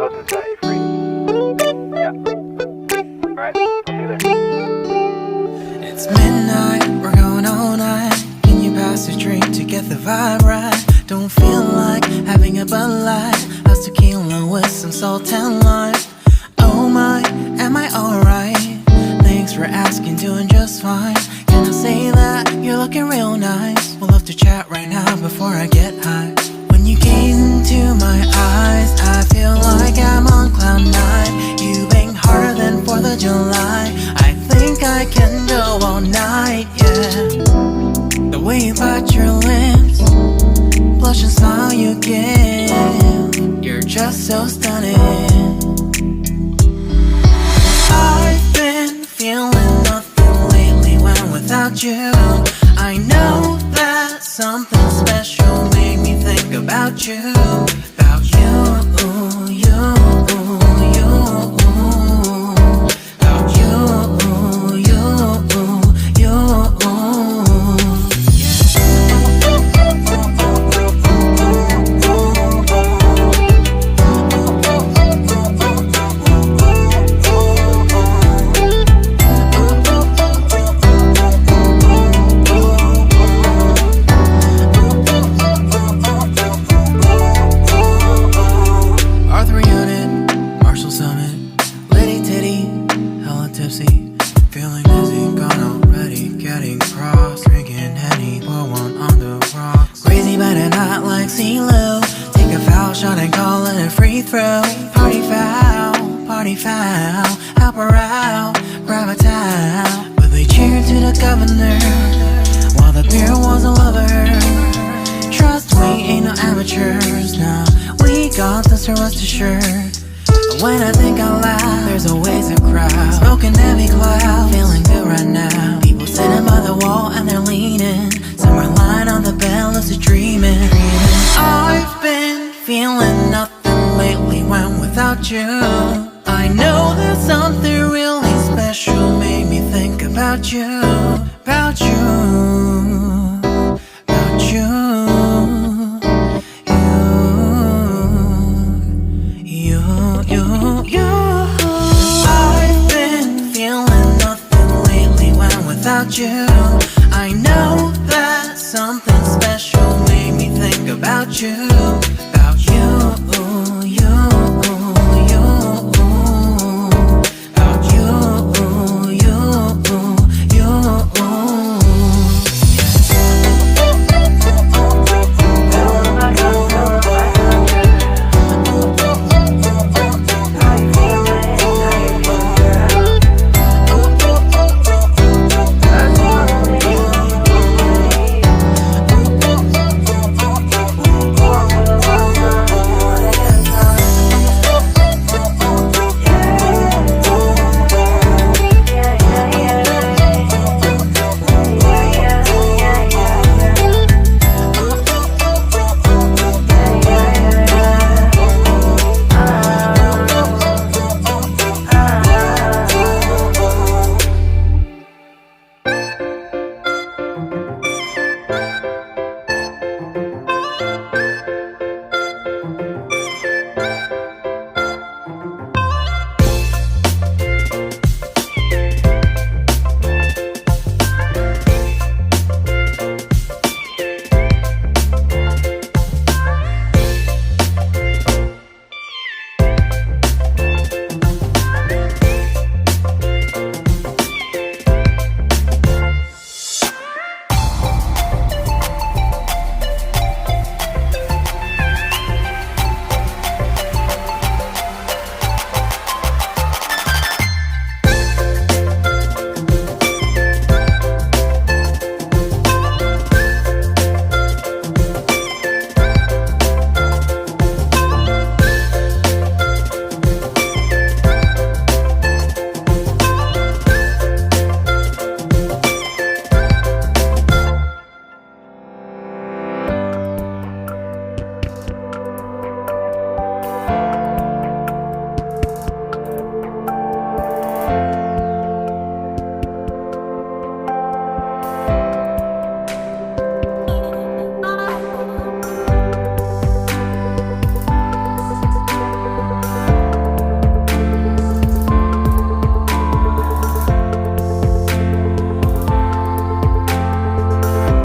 close and set you free. Yeah. Alright, I'll see you there. It's midnight, we're going all night. Can you pass a drink to get the vibe right? Don't feel like having a Bud Light. How's tequila with some salt and lime? Oh my, am I alright? Thanks for asking, doing just fine. Can I say that you're looking real nice? We'll love to chat right now before I get high. When you gaze into my eyes, I feel like I'm on cloud nine. You bang harder than 4th of July. I think I can go all night, yeah. The way you bite your lips, blush and smile you give, you're just so stunning. I've been feeling nothing lately when without you. I know that something special made me think about you. About you, you, you. About you, you, you. Feeling dizzy, gone already, getting cross. Drinking Henny, pour one on the rocks. Crazy but not like CeeLo. Take a foul shot and call it a free throw. Party foul, help her out, grab a towel. But they cheered to the governor, while the beer was a lover. Trust we ain't no amateurs, nah. We got this, rest assured. When I think out loud, there's always a crowd. Smoking heavy cloud, feeling good right now. People sitting by the wall and they're leaning. Some are lying on the bed, lucid dreaming. I've been feeling nothing lately when without you. I know that something really special made me think about you. About you, about you. I've been feeling nothing lately when without you. I know that something special made me think about you.